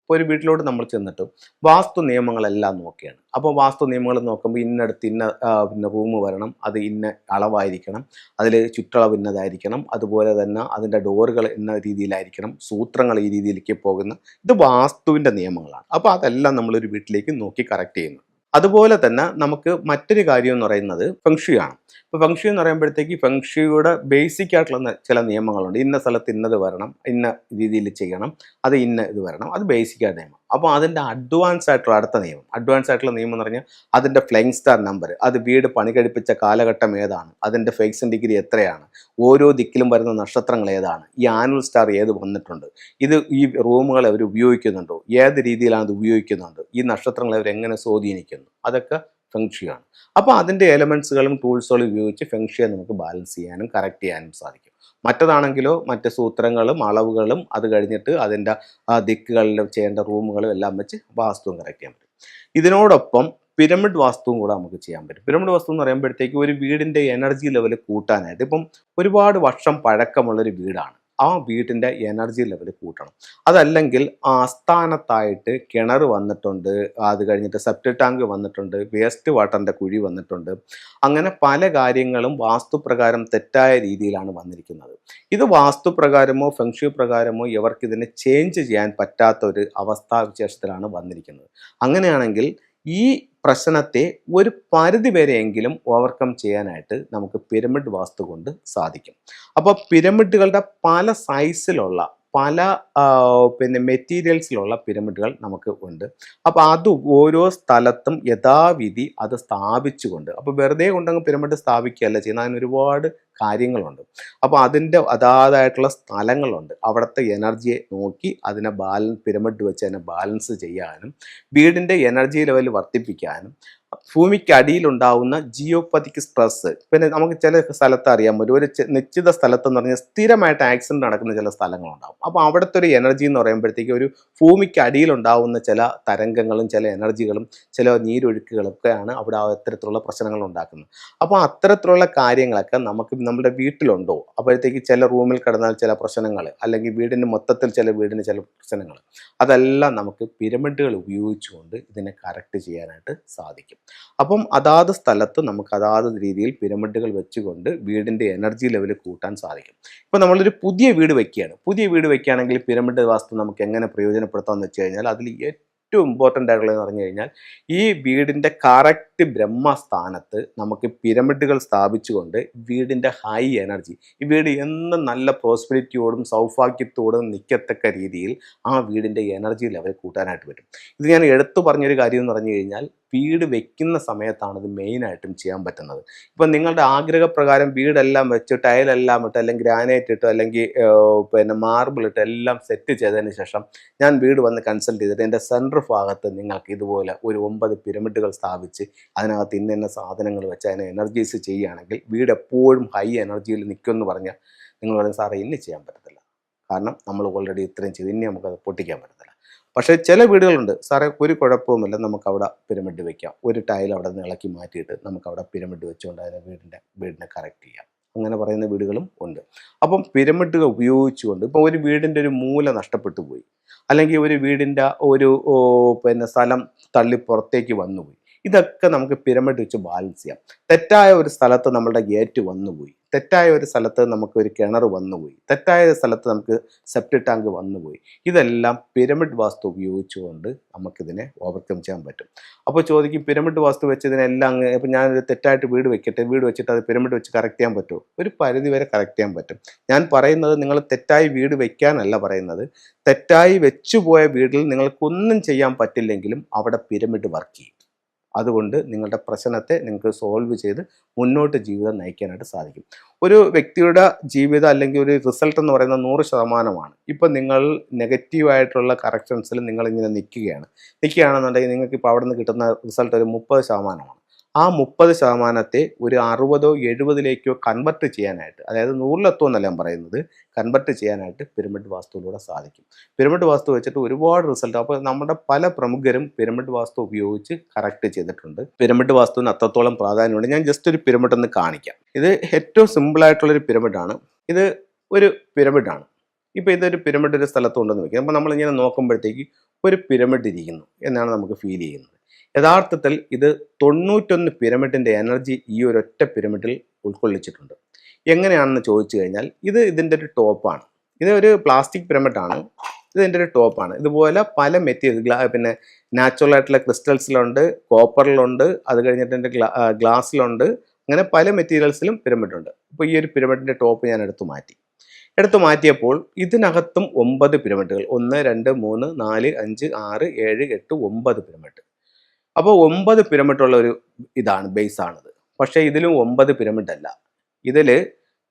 ഇപ്പോൾ ഒരു വീട്ടിലോട്ട് നമ്മൾ ചെന്നിട്ട് വാസ്തു നിയമങ്ങളെല്ലാം നോക്കിയാണ്. അപ്പോൾ വാസ്തു നിയമങ്ങൾ നോക്കുമ്പോൾ ഇന്നടുത്ത് ഇന്ന പിന്നെ റൂം വരണം, അത് ഇന്ന അളവായിരിക്കണം, അതിൽ ചുറ്റളവ് ഇന്നതായിരിക്കണം, അതുപോലെ തന്നെ അതിൻ്റെ ഡോറുകൾ ഇന്ന രീതിയിലായിരിക്കണം, സൂത്രങ്ങൾ ഈ രീതിയിലേക്ക് പോകുന്ന ഇത് വാസ്തുവിൻ്റെ നിയമങ്ങളാണ്. അപ്പോൾ അതെല്ലാം നമ്മളൊരു വീട്ടിലേക്ക് നോക്കി കറക്റ്റ് ചെയ്യുന്നു. അതുപോലെ തന്നെ നമുക്ക് മറ്റൊരു കാര്യം എന്ന് പറയുന്നത് ഫെങ്ഷു ആണ്. ഇപ്പോൾ ഫെങ്ഷു എന്ന് പറയുമ്പോഴത്തേക്ക് ഫെങ്ഷുയുടെ ബേസിക് ആയിട്ടുള്ള ചില നിയമങ്ങളുണ്ട്. ഇന്ന സ്ഥലത്ത് ഇന്നത് വരണം, ഇന്ന രീതിയിൽ ചെയ്യണം, അത് ഇന്ന ഇത് വരണം, അത് ബേസിക് ആയിട്ട് നിയമം. അപ്പോൾ അതിൻ്റെ അഡ്വാൻസ് ആയിട്ടുള്ള അടുത്ത നിയമം, അഡ്വാൻസ് ആയിട്ടുള്ള നിയമം എന്ന് പറഞ്ഞാൽ അതിൻ്റെ ഫ്ലൈങ് സ്റ്റാർ നമ്പർ, അത് വീട് പണി കഴിപ്പിച്ച കാലഘട്ടം ഏതാണ്, അതിൻ്റെ ഫേക്സൺ ഡിഗ്രി എത്രയാണ്, ഓരോ ദിക്കിലും വരുന്ന നക്ഷത്രങ്ങൾ ഏതാണ്, ഈ ആനുവൽ സ്റ്റാർ ഏത് വന്നിട്ടുണ്ട്, ഇത് ഈ റൂമുകൾ അവർ ഉപയോഗിക്കുന്നുണ്ടോ, ഏത് രീതിയിലാണ് അത് ഉപയോഗിക്കുന്നുണ്ട്, ഈ നക്ഷത്രങ്ങളെ അവർ എങ്ങനെ സ്വാധീനിക്കുന്നു, അതൊക്കെ ഫെങ്ഷിയാണ്. അപ്പോൾ അതിൻ്റെ എലമെൻസുകളും ടൂൾസുകളും ഉപയോഗിച്ച് ഫെങ്ഷിയെ നമുക്ക് ബാലൻസ് ചെയ്യാനും കറക്റ്റ് ചെയ്യാനും സാധിക്കും. മറ്റതാണെങ്കിലോ മറ്റ് സൂത്രങ്ങളും അളവുകളും അത് കഴിഞ്ഞിട്ട് അതിൻ്റെ ദിക്കുകളിൽ ചെയ്യേണ്ട റൂമുകളും എല്ലാം വെച്ച് വാസ്തുവും കറക്റ്റ് ചെയ്യാൻ പറ്റും. ഇതിനോടൊപ്പം പിരമിഡ് വാസ്തുവും കൂടെ നമുക്ക് ചെയ്യാൻ പറ്റും. പിരമിഡ് വാസ്തു എന്ന് പറയുമ്പോഴത്തേക്ക് ഒരു വീടിൻ്റെ എനർജി ലെവൽ കൂട്ടാനായിട്ട്, ഇപ്പം ഒരുപാട് വർഷം പഴക്കമുള്ളൊരു വീടാണ്, ആ വീടിൻ്റെ എനർജി ലെവൽ കൂട്ടണം. അതല്ലെങ്കിൽ ആസ്ഥാനത്തായിട്ട് കിണർ വന്നിട്ടുണ്ട്, അത് കഴിഞ്ഞിട്ട് സെപ്റ്റിക് ടാങ്ക് വന്നിട്ടുണ്ട്, വേസ്റ്റ് വാട്ടറിൻ്റെ കുഴി വന്നിട്ടുണ്ട്, അങ്ങനെ പല കാര്യങ്ങളും വാസ്തുപ്രകാരം തെറ്റായ രീതിയിലാണ് വന്നിരിക്കുന്നത്. ഇത് വാസ്തുപ്രകാരമോ ഫെങ്ഷു പ്രകാരമോ ഇവർക്കിതിനെ ചേഞ്ച് ചെയ്യാൻ പറ്റാത്ത ഒരു അവസ്ഥാവിശേഷത്തിലാണ് വന്നിരിക്കുന്നത്. അങ്ങനെയാണെങ്കിൽ ഈ പ്രശ്നത്തെ ഒരു പരിധി വരെയെങ്കിലും ഓവർകം ചെയ്യാനായിട്ട് നമുക്ക് പിരമിഡ് വാസ്തു കൊണ്ട് സാധിക്കും. അപ്പോൾ പിരമിഡുകളുടെ പല സൈസിലുള്ള പല പിന്നെ മെറ്റീരിയൽസിലുള്ള പിരമിഡുകൾ നമുക്ക് ഉണ്ട്. അപ്പോൾ അത് ഓരോ സ്ഥലത്തും യഥാവിധി അത് സ്ഥാപിച്ചുകൊണ്ട്, അപ്പോൾ വെറുതെ കൊണ്ടങ്ങ് പിരമിഡ് സ്ഥാപിക്കുകയല്ല ചെയ്യുന്നത്, അതിന് ഒരുപാട് കാര്യങ്ങളുണ്ട്. അപ്പോൾ അതിൻ്റെ അതാതായിട്ടുള്ള സ്ഥലങ്ങളുണ്ട്, അവിടുത്തെ എനർജിയെ നോക്കി അതിനെ പിരമിഡ് വെച്ച് അതിനെ ബാലൻസ് ചെയ്യാനും വീടിൻ്റെ എനർജി ലെവൽ വർദ്ധിപ്പിക്കാനും ഭൂമിക്കടിയിലുണ്ടാവുന്ന ജിയോപതിക് സ്ട്രെസ്, പിന്നെ നമുക്ക് ചില സ്ഥലത്ത് അറിയാൻ പറ്റും, ഒരു നിശ്ചിത സ്ഥലത്തെന്ന് പറഞ്ഞാൽ സ്ഥിരമായിട്ട് ആക്സിഡൻറ്റ് നടക്കുന്ന ചില സ്ഥലങ്ങളുണ്ടാകും. അപ്പോൾ അവിടുത്തെ ഒരു എനർജി എന്ന് പറയുമ്പോഴത്തേക്ക് ഒരു ഭൂമിക്കടിയിലുണ്ടാവുന്ന ചില തരംഗങ്ങളും ചില എനർജികളും ചില നീരൊഴുക്കുകളൊക്കെയാണ് അവിടെ അത്തരത്തിലുള്ള പ്രശ്നങ്ങൾ ഉണ്ടാക്കുന്നത്. അപ്പോൾ അത്തരത്തിലുള്ള കാര്യങ്ങളൊക്കെ നമുക്ക് നമ്മുടെ വീട്ടിലുണ്ടോ, അപ്പോഴത്തേക്ക് ചില റൂമിൽ കിടന്നാൽ ചില പ്രശ്നങ്ങൾ, അല്ലെങ്കിൽ വീടിന് മൊത്തത്തിൽ ചില പ്രശ്നങ്ങൾ, അതെല്ലാം നമുക്ക് പിരമിഡുകൾ ഉപയോഗിച്ചുകൊണ്ട് ഇതിനെ കറക്റ്റ് ചെയ്യാനായിട്ട് സാധിക്കും. അപ്പം അതാത് സ്ഥലത്ത് നമുക്ക് അതാത് രീതിയിൽ പിരമിഡുകൾ വെച്ചുകൊണ്ട് വീടിൻ്റെ എനർജി ലെവൽ കൂട്ടാൻ സാധിക്കും. ഇപ്പോൾ നമ്മളൊരു പുതിയ വീട് വയ്ക്കുകയാണെങ്കിൽ പിരമിഡ് വാസ്തു നമുക്ക് എങ്ങനെ പ്രയോജനപ്പെടുത്താമെന്ന് വെച്ച് കഴിഞ്ഞാൽ അതിൽ ഏറ്റവും ഇമ്പോർട്ടൻ്റ് ആയിട്ടുള്ളതെന്ന് പറഞ്ഞു കഴിഞ്ഞാൽ ഈ വീടിൻ്റെ കറക്റ്റ് ബ്രഹ്മസ്ഥാനത്ത് നമുക്ക് പിരമിഡുകൾ സ്ഥാപിച്ചുകൊണ്ട് വീടിൻ്റെ ഹൈ എനർജി, ഈ വീട് എന്നും നല്ല പ്രോസ്പെരിറ്റിയോടും സൗഭാഗ്യത്തോടും നിൽക്കത്തക്ക രീതിയിൽ ആ വീടിൻ്റെ എനർജി ലെവൽ കൂട്ടാനായിട്ട് പറ്റും. ഇത് ഞാൻ എടുത്തു പറഞ്ഞൊരു കാര്യം എന്ന് പറഞ്ഞു കഴിഞ്ഞാൽ വീട് വെക്കുന്ന സമയത്താണ് ഇത് മെയിനായിട്ടും ചെയ്യാൻ പറ്റുന്നത്. ഇപ്പം നിങ്ങളുടെ ആഗ്രഹപ്രകാരം വീടെല്ലാം വെച്ച് ടൈലെല്ലാം ഇട്ട് അല്ലെങ്കിൽ ഗ്രാനൈറ്റ് ഇട്ട് അല്ലെങ്കിൽ പിന്നെ മാർബിൾ ഇട്ട് എല്ലാം സെറ്റ് ചെയ്തതിന് ശേഷം ഞാൻ വീട് വന്ന് കൺസൾട്ട് ചെയ്തിട്ട് എൻ്റെ സെൻട്രൽ ഭാഗത്ത് നിങ്ങൾക്ക് ഇതുപോലെ ഒരു 9 പിരമിഡുകൾ സ്ഥാപിച്ച് അതിനകത്ത് ഇന്ന സാധനങ്ങൾ വെച്ച് അതിനെ എനർജൈസ് ചെയ്യുകയാണെങ്കിൽ വീട് എപ്പോഴും ഹൈ എനർജിയിൽ നിൽക്കുമെന്ന് പറഞ്ഞാൽ നിങ്ങൾ പറയും സാറേ ഇനി ചെയ്യാൻ പറ്റത്തില്ല, കാരണം നമ്മൾ ഓൾറെഡി ഇത്രയും ചെയ്ത് ഇനി നമുക്കത് പൊട്ടിക്കാൻ പറ്റത്തില്ല. പക്ഷേ ചില വീടുകളുണ്ട്, സാറേ ഒരു കുഴപ്പവുമില്ല, നമുക്കവിടെ പിരമിഡ് വെക്കാം, ഒരു ടൈൽ അവിടെ നിന്ന് ഇളക്കി മാറ്റിയിട്ട് നമുക്കവിടെ പിരമിഡ് വെച്ചുകൊണ്ട് അതിനെ വീടിനെ കറക്റ്റ് ചെയ്യാം, അങ്ങനെ പറയുന്ന വീടുകളും ഉണ്ട്. അപ്പം പിരമിഡുകൾ ഉപയോഗിച്ചുകൊണ്ട് ഇപ്പോൾ ഒരു വീടിൻ്റെ ഒരു മൂല നഷ്ടപ്പെട്ടു പോയി, അല്ലെങ്കിൽ ഒരു വീടിൻ്റെ ഒരു പിന്നെ സ്ഥലം തള്ളി പുറത്തേക്ക് വന്നുപോയി, ഇതൊക്കെ നമുക്ക് പിരമിഡ് വെച്ച് ബാലൻസ് ചെയ്യാം. തെറ്റായ ഒരു സ്ഥലത്ത് നമ്മളുടെ ഗേറ്റ് വന്നുപോയി, തെറ്റായ ഒരു സ്ഥലത്ത് നമുക്ക് ഒരു കിണർ വന്നുപോയി, തെറ്റായ സ്ഥലത്ത് നമുക്ക് സെപ്റ്റിക് ടാങ്ക് വന്നുപോയി, ഇതെല്ലാം പിരമിഡ് വാസ്തു ഉപയോഗിച്ചുകൊണ്ട് നമുക്കിതിനെ ഓവർകം ചെയ്യാൻ പറ്റും. അപ്പോൾ ചോദിക്കും പിരമിഡ് വാസ്തു വെച്ച് ഇതിനെല്ലാം ഇപ്പം ഞാനൊരു തെറ്റായിട്ട് വീട് വെച്ചിട്ട് അത് പിരമിഡ് വെച്ച് കറക്റ്റ് ചെയ്യാൻ പറ്റുമോ? ഒരു പരിധി വരെ കറക്റ്റ് ചെയ്യാൻ പറ്റും. ഞാൻ പറയുന്നത് നിങ്ങൾ തെറ്റായി വീട് വെക്കാനല്ല പറയുന്നത്, തെറ്റായി വെച്ചുപോയ വീട്ടിൽ നിങ്ങൾക്കൊന്നും ചെയ്യാൻ പറ്റില്ലെങ്കിലും അവിടെ പിരമിഡ് വർക്ക് ചെയ്യും. അതുകൊണ്ട് നിങ്ങളുടെ പ്രശ്നത്തെ നിങ്ങൾക്ക് സോൾവ് ചെയ്ത് മുന്നോട്ട് ജീവിതം നയിക്കാനായിട്ട് സാധിക്കും. ഒരു വ്യക്തിയുടെ ജീവിതം അല്ലെങ്കിൽ ഒരു റിസൾട്ട് എന്ന് പറയുന്നത് 100%. ഇപ്പം നിങ്ങൾ നെഗറ്റീവായിട്ടുള്ള കറക്ഷൻസിൽ നിങ്ങളിങ്ങനെ നിൽക്കുകയാണെന്നുണ്ടെങ്കിൽ നിങ്ങൾക്ക് ഇപ്പോൾ അവിടെ നിന്ന് കിട്ടുന്ന റിസൾട്ട് ഒരു 30%. ആ 30%ത്തെ ഒരു 60 70 കൺവെർട്ട് ചെയ്യാനായിട്ട്, അതായത് 100 ഞാൻ പറയുന്നത്, കൺവെർട്ട് ചെയ്യാനായിട്ട് പിരമിഡ് വാസ്തുവിലൂടെ സാധിക്കും. പിരമിഡ് വാസ്തു വെച്ചിട്ട് ഒരുപാട് റിസൾട്ട്, അപ്പോൾ നമ്മുടെ പല പ്രമുഖരും പിരമിഡ് വാസ്തു ഉപയോഗിച്ച് കറക്റ്റ് ചെയ്തിട്ടുണ്ട്. പിരമിഡ് വാസ്തുവിന് അത്രത്തോളം പ്രാധാന്യമുണ്ട്. ഞാൻ ജസ്റ്റ് ഒരു പിരമിഡ് ഒന്ന് കാണിക്കാം. ഇത് ഏറ്റവും സിമ്പിളായിട്ടുള്ളൊരു പിരമിഡാണ്. ഇത് ഒരു പിരമിഡാണ്. ഇപ്പോൾ ഇതൊരു പിരമിഡ് ഒരു സ്ഥലത്ത് കൊണ്ടുവന്ന് വെക്കുക. അപ്പോൾ നമ്മളിങ്ങനെ നോക്കുമ്പോഴത്തേക്ക് ഒരു പിരമിഡ് ഇരിക്കുന്നു എന്നാണ് നമുക്ക് ഫീൽ ചെയ്യുന്നത്. യഥാർത്ഥത്തിൽ ഇത് 91 പിരമിഡിൻ്റെ എനർജി ഈ ഒരൊറ്റ പിരമിഡിൽ ഉൾക്കൊള്ളിച്ചിട്ടുണ്ട്. എങ്ങനെയാണെന്ന് ചോദിച്ചു കഴിഞ്ഞാൽ ഇത് ഇതിൻ്റെ ഒരു ടോപ്പാണ്. ഇത് ഒരു പ്ലാസ്റ്റിക് പിരമിഡാണ്. ഇതിൻ്റെ ഒരു ടോപ്പാണ്. ഇതുപോലെ പല മെറ്റീരിയൽ പിന്നെ നാച്ചുറൽ ആയിട്ടുള്ള ക്രിസ്റ്റൽസിലുണ്ട്, കോപ്പറിലുണ്ട്, അത് കഴിഞ്ഞിട്ട് ഗ്ലാസ്സിലുണ്ട്, അങ്ങനെ പല മെറ്റീരിയൽസിലും പിരമിഡുണ്ട്. അപ്പോൾ ഈ ഒരു പിരമിഡിൻ്റെ ടോപ്പ് ഞാൻ എടുത്തു മാറ്റിയപ്പോൾ ഇതിനകത്തും 9 പിരമിഡുകൾ, 1 2 3 4 5 6 7 8 9 പിരമിഡ്. അപ്പോൾ 9 പിരമിഡുള്ള ഒരു ഇതാണ്, ബേസ് ആണിത്. പക്ഷേ ഇതിലും 9 പിരമിഡ് അല്ല, ഇതിൽ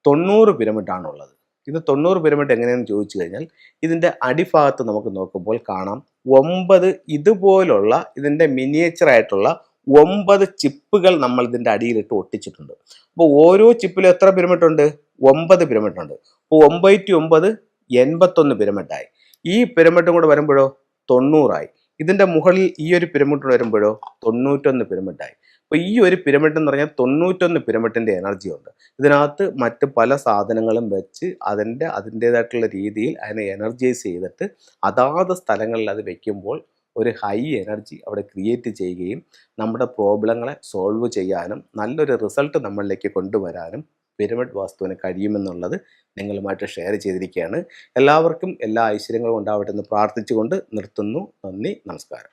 90 പിരമിഡാണുള്ളത്. ഇത് 90 പിരമിഡ് എങ്ങനെയാണെന്ന് ചോദിച്ചു കഴിഞ്ഞാൽ ഇതിൻ്റെ അടിഭാഗത്ത് നമുക്ക് നോക്കുമ്പോൾ കാണാം 9 ഇതുപോലുള്ള ഇതിൻ്റെ മിനിയേച്ചർ ആയിട്ടുള്ള 9 ചിപ്പുകൾ നമ്മൾ ഇതിൻ്റെ അടിയിലിട്ട് ഒട്ടിച്ചിട്ടുണ്ട്. അപ്പോൾ ഓരോ ചിപ്പിലും എത്ര പിരമിഡ് ഉണ്ട്? 9 പിരമിഡ് ഉണ്ട്. അപ്പോൾ 9 × 9 81 പിരമിഡായി. ഈ പിരമിഡും കൂടെ വരുമ്പോഴോ 90ആയി. ഇതിൻ്റെ മുകളിൽ ഈ ഒരു പിരമിഡ് വരുമ്പോഴോ 91 പിരമിഡായി. അപ്പോൾ ഈ ഒരു പിരമിഡ് എന്ന് പറഞ്ഞാൽ 91 പിരമിഡിൻ്റെ എനർജി ഉണ്ട്. ഇതിനകത്ത് മറ്റ് പല സാധനങ്ങളും വെച്ച് അതിൻ്റേതായിട്ടുള്ള രീതിയിൽ അതിനെ എനർജൈസ് ചെയ്തിട്ട് അതാത് സ്ഥലങ്ങളിൽ അത് വെക്കുമ്പോൾ ഒരു ഹൈ എനർജി അവിടെ ക്രിയേറ്റ് ചെയ്യുകയും നമ്മുടെ പ്രോബ്ലങ്ങളെ സോൾവ് ചെയ്യാനും നല്ലൊരു റിസൾട്ട് നമ്മളിലേക്ക് കൊണ്ടുവരാനും പിരമിഡ് വാസ്തുവിന് കഴിയുമെന്നുള്ളത് നിങ്ങളുമായിട്ട് ഷെയർ ചെയ്തിരിക്കുകയാണ്. എല്ലാവർക്കും എല്ലാ ഐശ്വര്യങ്ങളും ഉണ്ടാവട്ടെ എന്ന് പ്രാർത്ഥിച്ചുകൊണ്ട് നിർത്തുന്നു. നന്ദി, നമസ്കാരം.